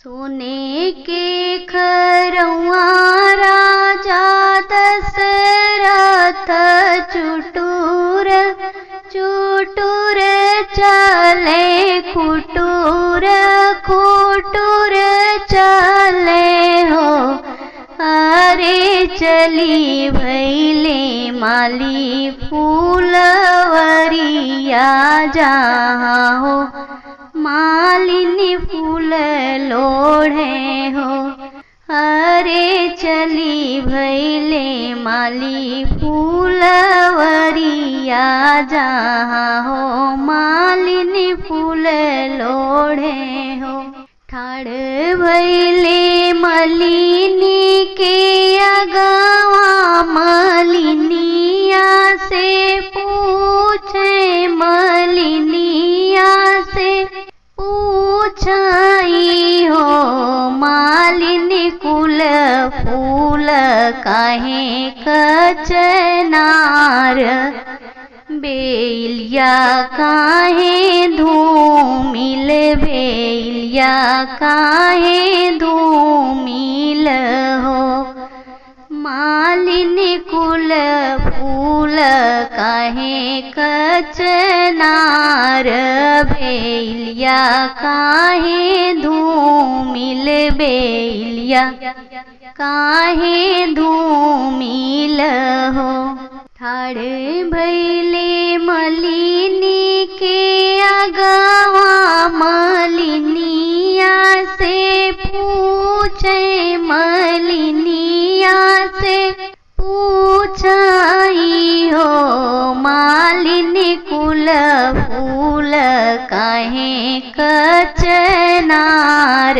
सोने के खरौआ राजा दशरथ चुटुर चुटुर चले खुटुर खुटुर चले हो। अरे चली भैले माली फूलवरिया जहाँ हो मालिनी फूल लोढ़े हो। अरे चली भैले माली फूलवरिया जहाँ हो मालिनी फूल लोढ़े हो। ठाड़ भैले मलिनी के अगवा मलिनिया से पूछे मलिनिया से पूछाई हो। मालिनी कुल फूल काहे कचनार बेलिया काहे धूमिल बेलिया काहे धूमिल हो। मालिनी कुल फूल काहे कचनार बेलिया काहे धूमिल बेलिया काहे धूमिल हो। ठाड़ भैले मलिनी के अगवा मलिनिया से पूछे मलिनिया से पूछाई हो। मालिनी कुल फूल काहे कचनार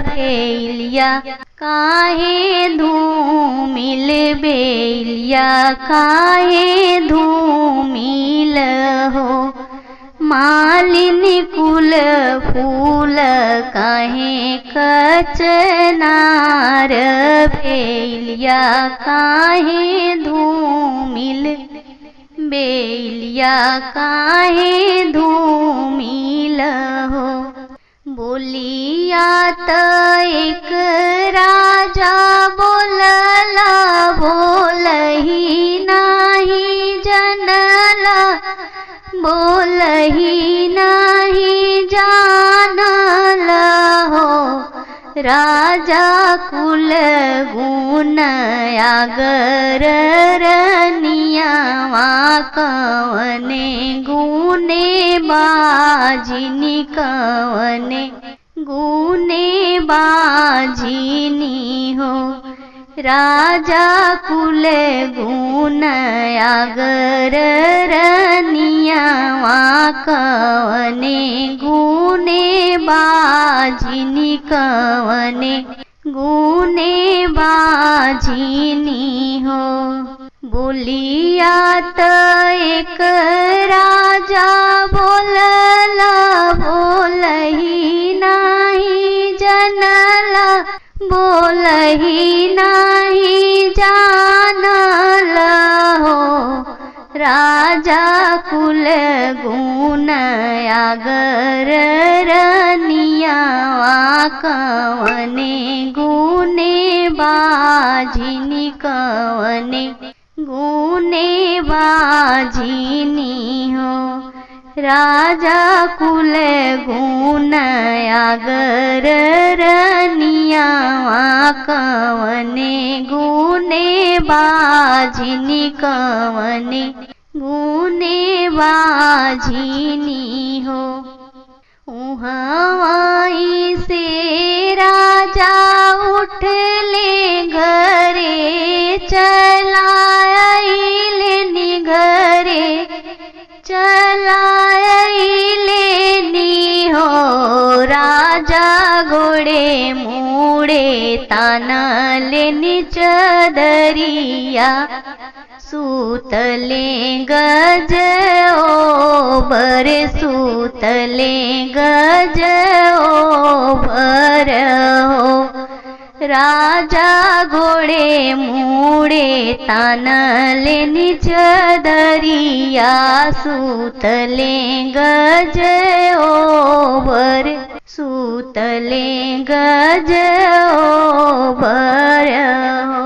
बेलिया काहे धूमिल बेलिया काहे धूमिल हो। मालिनी कुल फूल काहे कचनार बेलिया काहे धूमिल बेलिया काहे धूमिल हो। बोलिया त एक राजा बोलला बोलही नाही जनला बोलही नाही जानला हो। राजा कुल गुण आगर रनियावा कवने गुने बाजिनी कवने गुने बाजिनी हो। राजा कुल गुण आगर रनियावा कवने गुने बाजिनी कवने गुने बाजिनी हो। बोलिया त एक राजा बोलला बोलही नाही जनला बोलही नाही जानला हो। राजा कुल गुण आगर रनियावा कवने गुने बाजिनी कवने गुने बाजिनी हो। राजा कुल गुण आगर रनियावा कवने गुने बाजिनी कवने गुने बाजिनी हो। उहावाई से राजा उठले घरे चलाइले निघरे चलाइले नी हो। राजा गोड़े मूड़े तानले निचदरिया सूतले गज ओबर सूतले गज ओबर हो। राजा गोड़े मूड़े तानले निचदरिया सूतले गज ओबर सूतले गज बर हो।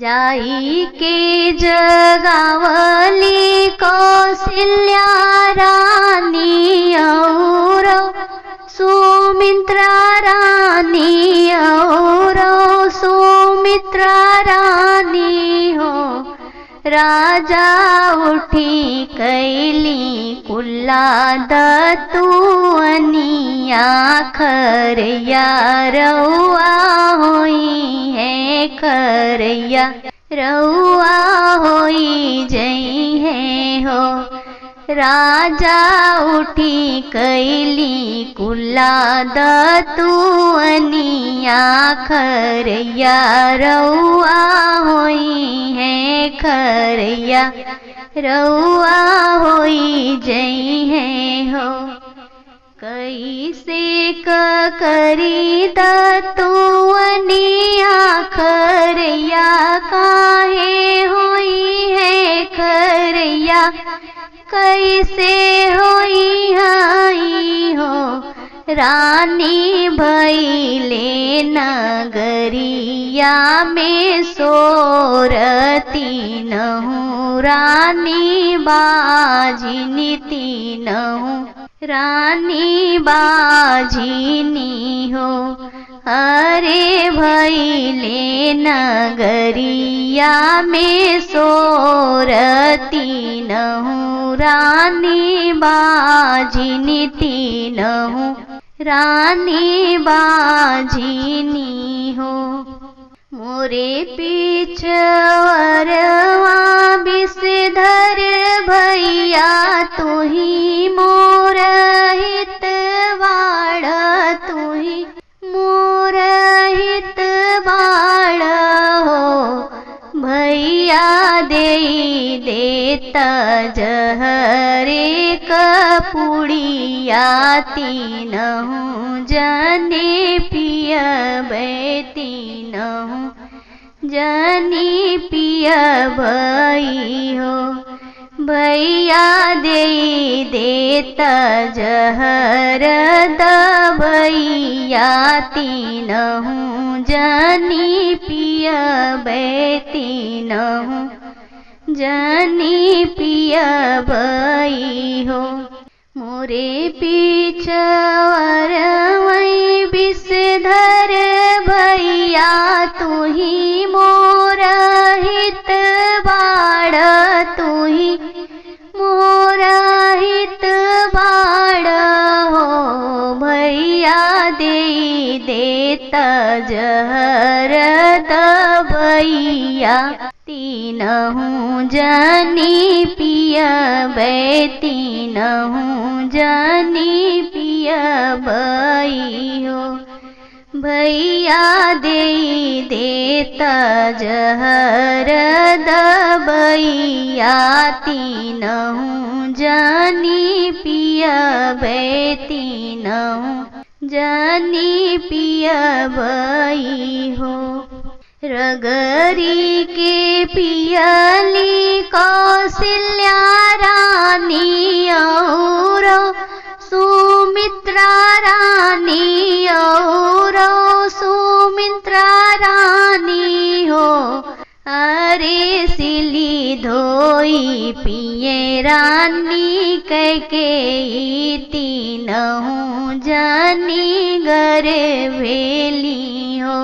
जाई के जगावली कौशल्या रानी और सुमित्रा रानी और सुमित्रा रानी हो। राजा उठी कैली कुल्ला दतुअनिया खरया रउआ होई है खरया रउआ होई जई है हो। राजा उठी कैली कुल्ला दतुअनिया खरया रउआ होई है खरया रउआ होई जई है हो। कैसे करी दतुअनिया खरया काहे होई है खरया कैसे होई हाई हो। रानी भइले नगरिया में सोरती नहु रानी बाजिनी तीनहु रानी बाजिनी हो। अरे भइले नगरिया में सोरती नहु रानी बाजिनी तीनहु रानी बाजिनी हो। मोरे पिछवरवा विषधर भैया तुही मोर हितवाड़ तुही मोर हितवाड़ हो। भैया दे देता जहरे कपुड़िया तीनहु जने पियबे तीनहु जनी पियबई हो। भैया दे देता जहर दबैया तीनहु जनी पियबे तीनहु जनी पियबई हो। मोरे पिछवरवई विषधर भैया तुही मोर हितवाड़ तुही मोर हितवाड़ हो। भैया दे देता जहर दबैया तीनहु जनी पियबे तीनहु जनी पियबई हो। भैया दे देता जहर दबैया तीनहु जनी पियबे तीनहु जनी पियबई हो। रगरी के पियली कौशल्या रानी और सुमित्रा रानी और सुमित्रा रानी हो। अरे सिली धोई पिए रानी कैकेयी तीनहु जनी गर भेली हो।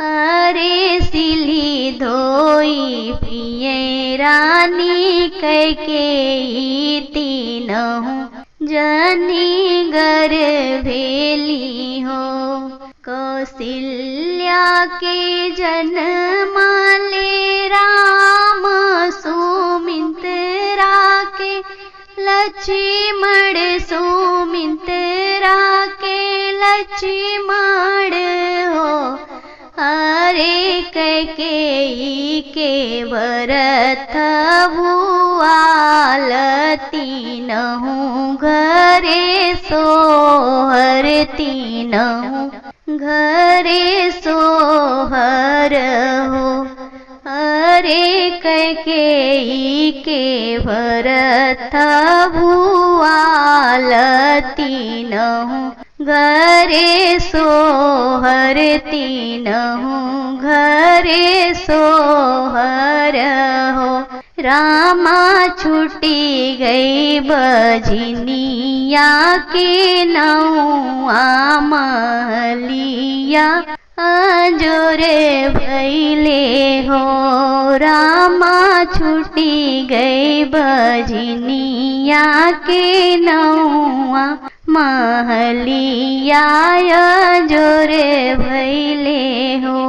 अरे सिली धोई पिए रानी कैकेयी तीनहु जनी गर भेली हो। कौशल्या के जन्मले राम सुमित्रा के लक्ष्मण सुमित्रा के लक्ष्मण हो। अरे कैकेयी के भरत भुआल तीनहु घरे सोहर तीनहु घरे सोहर हो। अरे कैकेयी के भरत भुआल तीनहु घरे सोहर तीनहु घरे सोहर हो। रामा छुटी गई बजनिया के नौआ महलिया अंजोरे भैले हो। रामा छुटी गई बजनिया के नौआ महलिया अंजोरे भैले हो।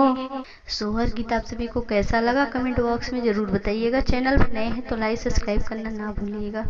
सोहर गीत आप सभी को कैसा लगा कमेंट बॉक्स में ज़रूर बताइएगा। चैनल पर नए हैं तो लाइक सब्सक्राइब करना ना भूलिएगा।